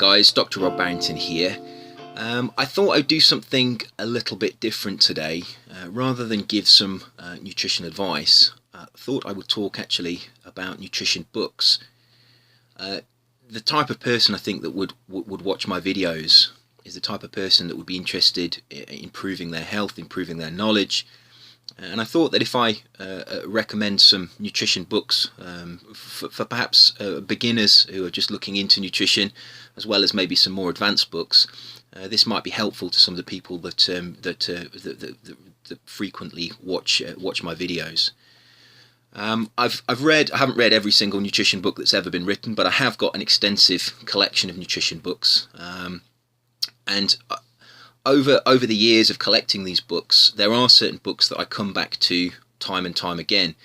guys, Dr. Rob Barrington here. I thought I'd do something a little bit different today. Rather than give some nutrition advice, I thought I would talk actually about nutrition books. The type of person I think that would watch my videos is the type of person that would be interested in improving their health, improving their knowledge. And I thought that if I recommend some nutrition books for perhaps beginners who are just looking into nutrition, as well as maybe some more advanced books, this might be helpful to some of the people that frequently watch my videos. I haven't read every single nutrition book that's ever been written, but I have got an extensive collection of nutrition books, and over the years of collecting these books, there are certain books that I come back to time and time again.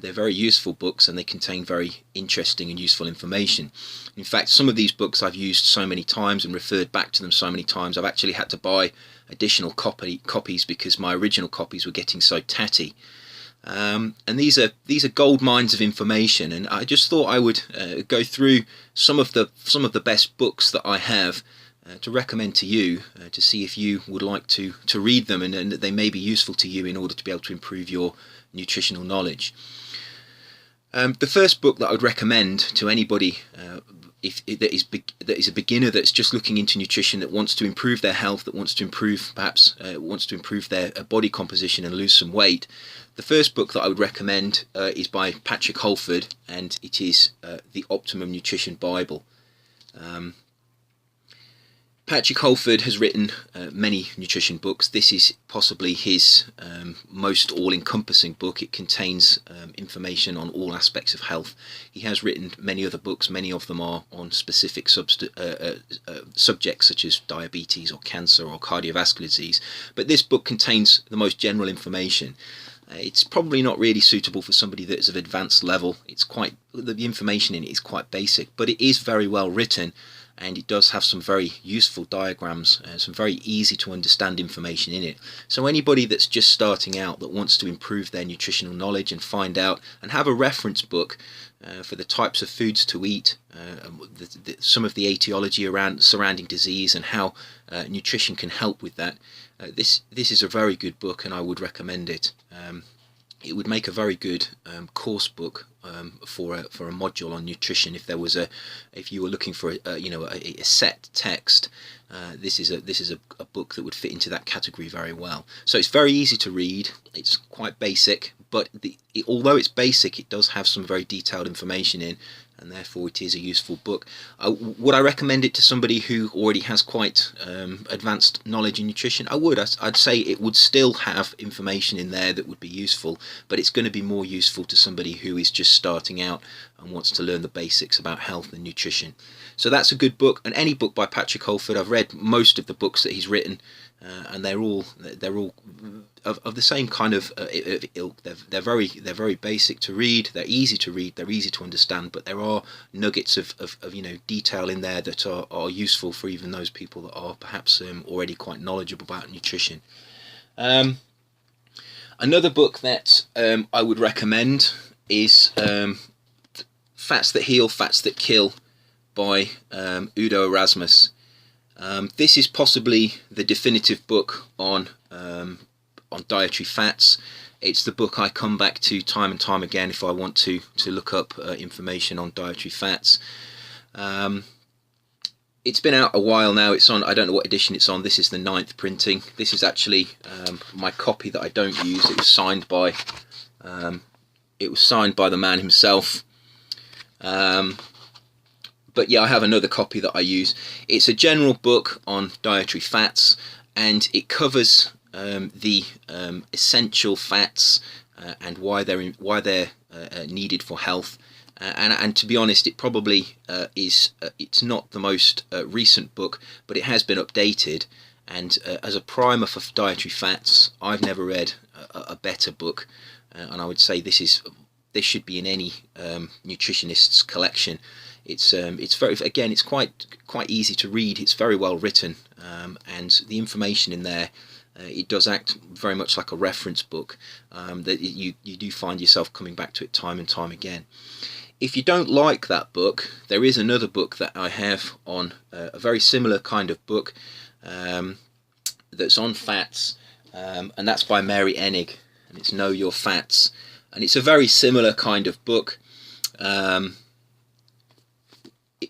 They're very useful books and they contain very interesting and useful information. In fact, some of these books I've used so many times and referred back to them so many times, I've actually had to buy additional copies because my original copies were getting so tatty. And these are gold mines of information, and I just thought I would go through some of the best books that I have to recommend to you, to see if you would like to read them and that they may be useful to you in order to be able to improve your nutritional knowledge. The first book that I would recommend to anybody that is a beginner that's just looking into nutrition, that wants to improve their health, that wants to improve their body composition and lose some weight, the first book that I would recommend is by Patrick Holford, and it is the Optimum Nutrition Bible. Patrick Holford has written many nutrition books. This is possibly his most all-encompassing book. It contains information on all aspects of health. He has written many other books. Many of them are on specific subjects such as diabetes or cancer or cardiovascular disease. But this book contains the most general information. It's probably not really suitable for somebody that is of advanced level. The information in it is quite basic, but it is very well written. And it does have some very useful diagrams, some very easy to understand information in it. So anybody that's just starting out, that wants to improve their nutritional knowledge and find out and have a reference book for the types of foods to eat, some of the etiology surrounding disease and how nutrition can help with that, this is a very good book, and I would recommend it. It would make a very good course book for a module on nutrition. If you were looking for a set text, this is a book that would fit into that category very well. So it's very easy to read. It's quite basic, but although it's basic, it does have some very detailed information in, and therefore it is a useful book. Would I recommend it to somebody who already has quite advanced knowledge in nutrition? I would. I'd say it would still have information in there that would be useful, but it's going to be more useful to somebody who is just starting out and wants to learn the basics about health and nutrition. So that's a good book, and any book by Patrick Holford. I've read most of the books that he's written, and they're all of the same kind of ilk. They're very basic to read. They're easy to read. They're easy to understand. But there are nuggets of detail in there that are useful for even those people that are perhaps already quite knowledgeable about nutrition. Another book that I would recommend is Fats That Heal, Fats That Kill by Udo Erasmus. This is possibly the definitive book on dietary fats. It's the book I come back to time and time again if I want to look up information on dietary fats. It's been out a while now. It's on, I don't know what edition it's on. This is the 9th printing. This is actually my copy that I don't use. It was signed by the man himself. But yeah, I have another copy that I use. It's a general book on dietary fats, and it covers the essential fats and why they're needed for health. And to be honest, it probably it's not the most recent book, but it has been updated. And as a primer for dietary fats, I've never read a better book, and I would say this should be in any nutritionist's collection. It's quite easy to read. It's very well written, and the information in there, it does act very much like a reference book, that you do find yourself coming back to it time and time again. If you don't like that book, there is another book that I have on a very similar kind of book that's on fats, and that's by Mary Enig, and it's Know Your Fats, and it's a very similar kind of book.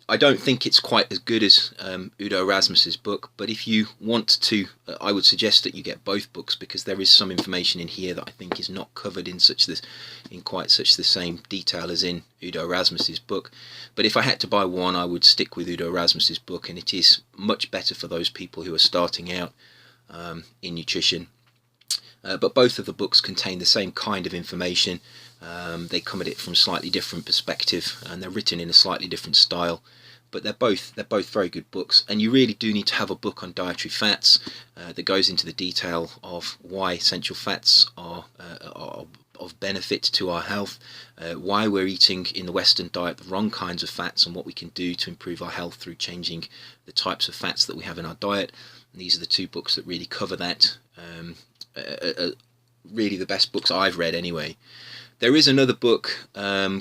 I don't think it's quite as good as Udo Erasmus's book, but if you want to, I would suggest that you get both books, because there is some information in here that I think is not covered in quite such the same detail as in Udo Erasmus's book. But if I had to buy one, I would stick with Udo Erasmus's book, and it is much better for those people who are starting out in nutrition. But both of the books contain the same kind of information. They come at it from a slightly different perspective, and they're written in a slightly different style. But they're both very good books, and you really do need to have a book on dietary fats that goes into the detail of why essential fats are of benefit to our health, why we're eating in the Western diet the wrong kinds of fats, and what we can do to improve our health through changing the types of fats that we have in our diet. And these are the two books that really cover that. Really the best books I've read anyway. There is another book, there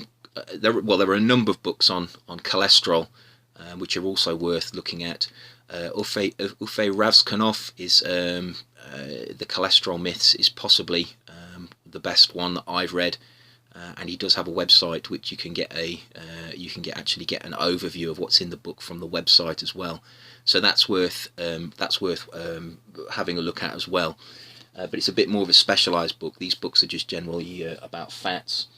are a number of books on cholesterol, which are also worth looking at. Uffe Ravskanov is The Cholesterol Myths is possibly the best one that I've read, and he does have a website which you can actually get an overview of what's in the book from the website as well. So that's worth having a look at as well. But it's a bit more of a specialised book. These books are just generally about fats.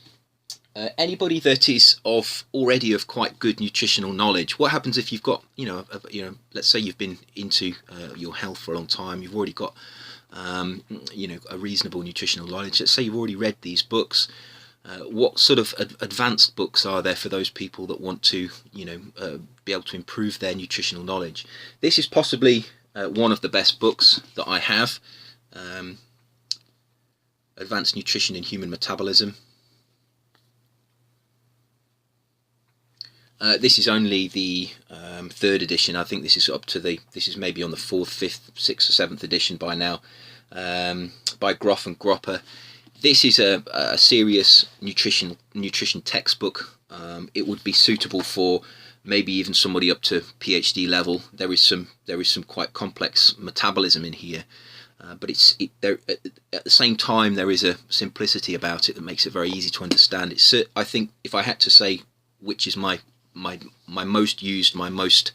Anybody that is already of quite good nutritional knowledge, what happens if you've got, let's say you've been into your health for a long time, you've already got, a reasonable nutritional knowledge. Let's say you've already read these books. What sort of advanced books are there for those people that want to, be able to improve their nutritional knowledge? This is possibly one of the best books that I have. Advanced Nutrition in Human Metabolism. This is only the third edition. I think this is maybe on the 4th, 5th, 6th or 7th edition by now, by Groff and Gropper. This is a serious nutrition textbook. It would be suitable for maybe even somebody up to PhD level. There is some quite complex metabolism in here. But at the same time, there is a simplicity about it that makes it very easy to understand. I think if I had to say which is my most used, my most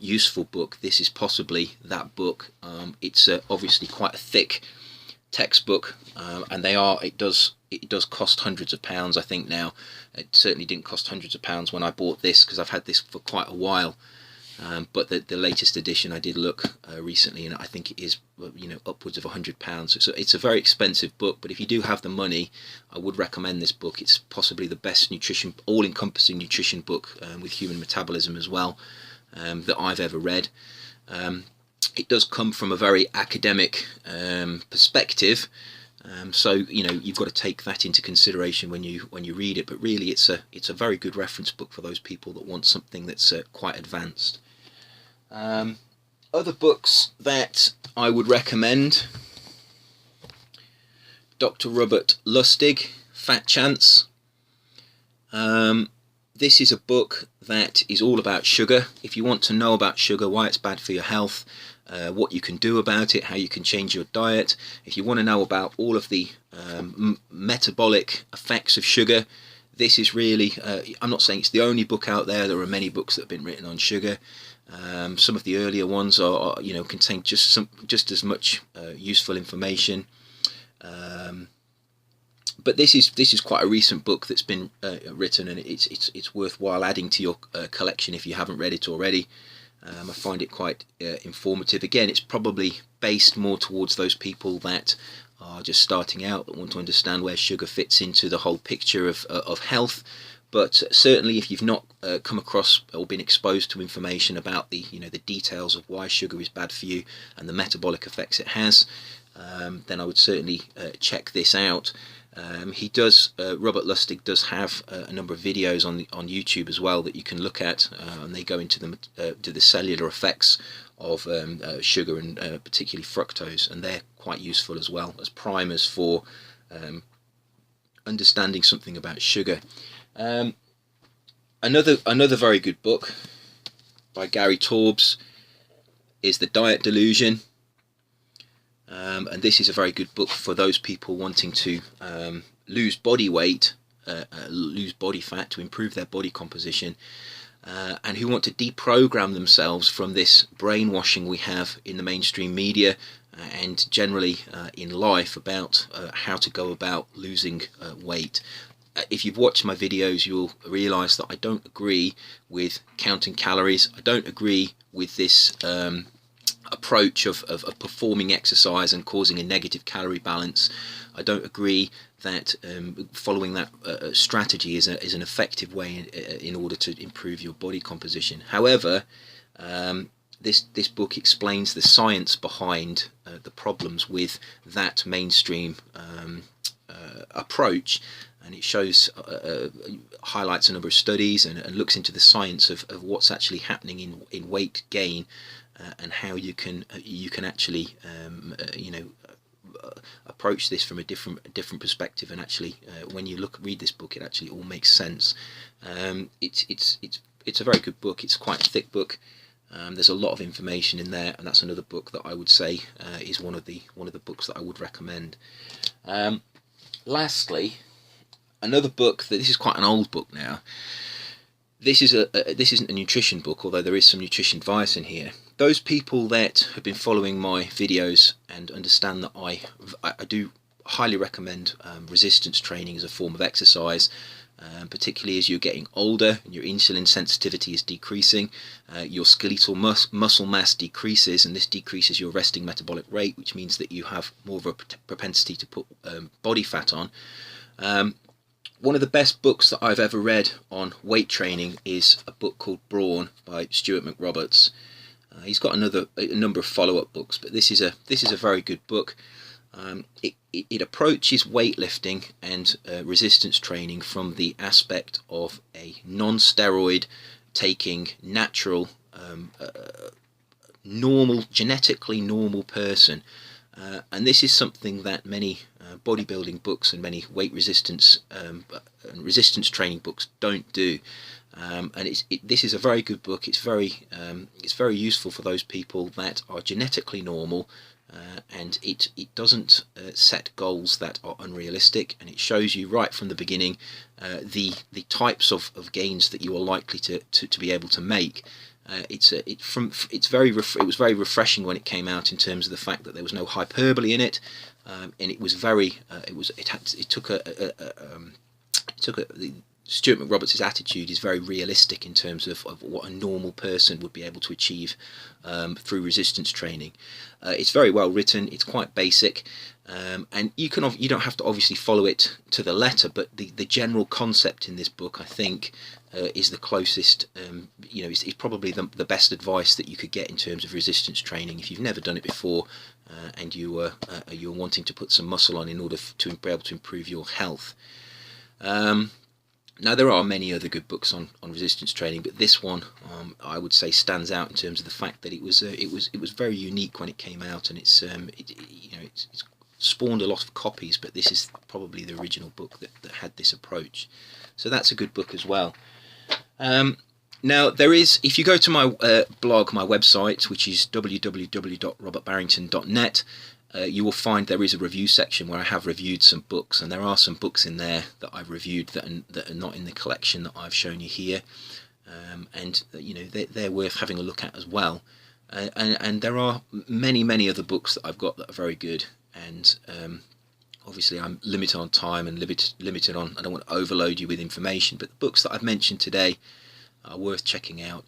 useful book, this is possibly that book. It's obviously quite a thick textbook, and it does cost hundreds of pounds. I think now it certainly didn't cost hundreds of pounds when I bought this, because I've had this for quite a while. But the latest edition I did look recently, and I think it is upwards of £100. So it's a very expensive book, but if you do have the money, I would recommend this book. It's possibly the best all-encompassing nutrition book with human metabolism as well that I've ever read. It does come from a very academic perspective, so you've got to take that into consideration when you read it. But really, it's a very good reference book for those people that want something that's quite advanced. Other books that I would recommend: Dr. Robert Lustig, Fat Chance. This is a book that is all about sugar. If you want to know about sugar, why it's bad for your health, what you can do about it, how you can change your diet, if you want to know about all of the metabolic effects of sugar, this is really, I'm not saying it's the only book out there. There are many books that have been written on sugar. Some of the earlier ones are contain just as much useful information. But this is quite a recent book that's been written, and it's worthwhile adding to your collection if you haven't read it already. I find it quite informative. Again, it's probably based more towards those people that are just starting out, that want to understand where sugar fits into the whole picture of health. But certainly, if you've not come across or been exposed to information about the details of why sugar is bad for you and the metabolic effects it has, then I would certainly check this out. Robert Lustig does have a number of videos on YouTube as well that you can look at, and they go into the cellular effects of sugar, and particularly fructose, and they're quite useful as well as primers for understanding something about sugar. Another very good book by Gary Taubes is The Diet Delusion. And this is a very good book for those people wanting to lose body weight, lose body fat, to improve their body composition, and who want to deprogram themselves from this brainwashing we have in the mainstream media and generally in life about how to go about losing weight. If you've watched my videos, you'll realise that I don't agree with counting calories. I don't agree with this approach of performing exercise and causing a negative calorie balance. I don't agree that following that strategy is an effective way in order to improve your body composition. However, this book explains the science behind the problems with that mainstream approach, and it shows highlights a number of studies and looks into the science of what's actually happening in weight gain, and how you can actually approach this from a different perspective. And actually, when you read this book, it actually all makes sense. It's a very good book. It's quite a thick book. There's a lot of information in there, and that's another book that I would say is one of the books that I would recommend. Lastly, another book this is quite an old book now. This isn't a nutrition book, although there is some nutrition advice in here. Those people that have been following my videos and understand that I do highly recommend resistance training as a form of exercise, particularly as you're getting older and your insulin sensitivity is decreasing, your skeletal muscle mass decreases, and this decreases your resting metabolic rate, which means that you have more of a propensity to put body fat on. One of the best books that I've ever read on weight training is a book called Braun by Stuart McRoberts. He's got a number of follow-up books, but this is a very good book. It approaches weightlifting and resistance training from the aspect of a non-steroid taking natural, normal, genetically normal person. And this is something that many bodybuilding books and many weight resistance and resistance training books don't do. And this is a very good book. It's very useful for those people that are genetically normal, and it doesn't set goals that are unrealistic, and it shows you right from the beginning the types of gains that you are likely to be able to make. It was very refreshing when it came out in terms of the fact that there was no hyperbole in it, and it was Stuart McRoberts' attitude is very realistic in terms of what a normal person would be able to achieve through resistance training. It's very well written. It's quite basic, and you don't have to obviously follow it to the letter, but the general concept in this book, I think, is the closest. It's probably the best advice that you could get in terms of resistance training if you've never done it before, and you're wanting to put some muscle on in order to be able to improve your health. Now, there are many other good books on resistance training, but this one I would say stands out in terms of the fact that it was very unique when it came out, and it's spawned a lot of copies, but this is probably the original book that had this approach. So that's a good book as well. Now, if you go to my blog, my website, which is www.robertbarrington.net, you will find there is a review section where I have reviewed some books, and there are some books in there that I've reviewed that are not in the collection that I've shown you here, and they're worth having a look at as well. And there are many other books that I've got that are very good, and obviously I'm limited on time and limited on, I don't want to overload you with information, but the books that I've mentioned today are worth checking out.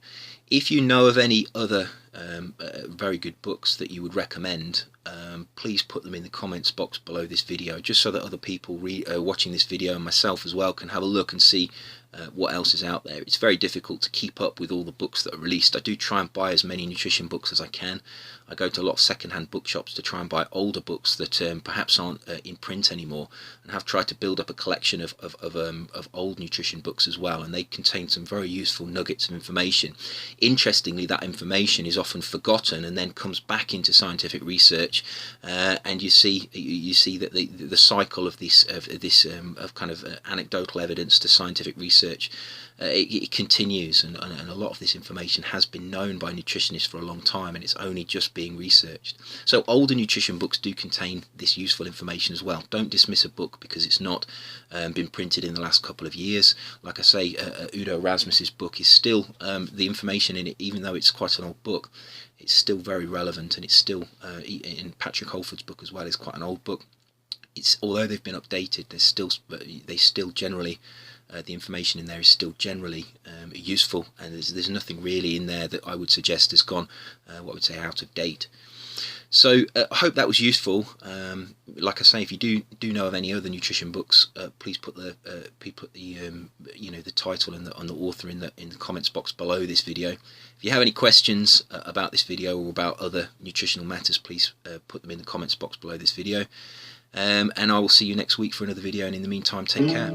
If you know of any other very good books that you would recommend, please put them in the comments box below this video, just so that other people watching this video, and myself as well, can have a look and see what else is out there. It's very difficult to keep up with all the books that are released. I do try and buy as many nutrition books as I can. I go to a lot of second-hand bookshops to try and buy older books that perhaps aren't in print anymore, and have tried to build up a collection of old nutrition books as well, and they contain some very useful nuggets of information. Interestingly, that information is often forgotten and then comes back into scientific research, and you see that the cycle of this kind of anecdotal evidence to scientific research, it continues, and a lot of this information has been known by nutritionists for a long time, and it's only just being researched. So older nutrition books do contain this useful information as well. Don't dismiss a book because it's not been printed in the last couple of years. Like I say, Udo Rasmus's book is still, the information in it, even though it's quite an old book, it's still very relevant, and it's still, in Patrick Holford's book as well, is quite an old book. It's, although they've been updated, they still generally, the information in there is still generally useful, and there's nothing really in there that I would suggest has gone, what I would say, out of date. So I hope that was useful. Like I say, if you do know of any other nutrition books, please put the the title and the author in the comments box below this video. If you have any questions about this video or about other nutritional matters, please put them in the comments box below this video. And I will see you next week for another video, and in the meantime, take care.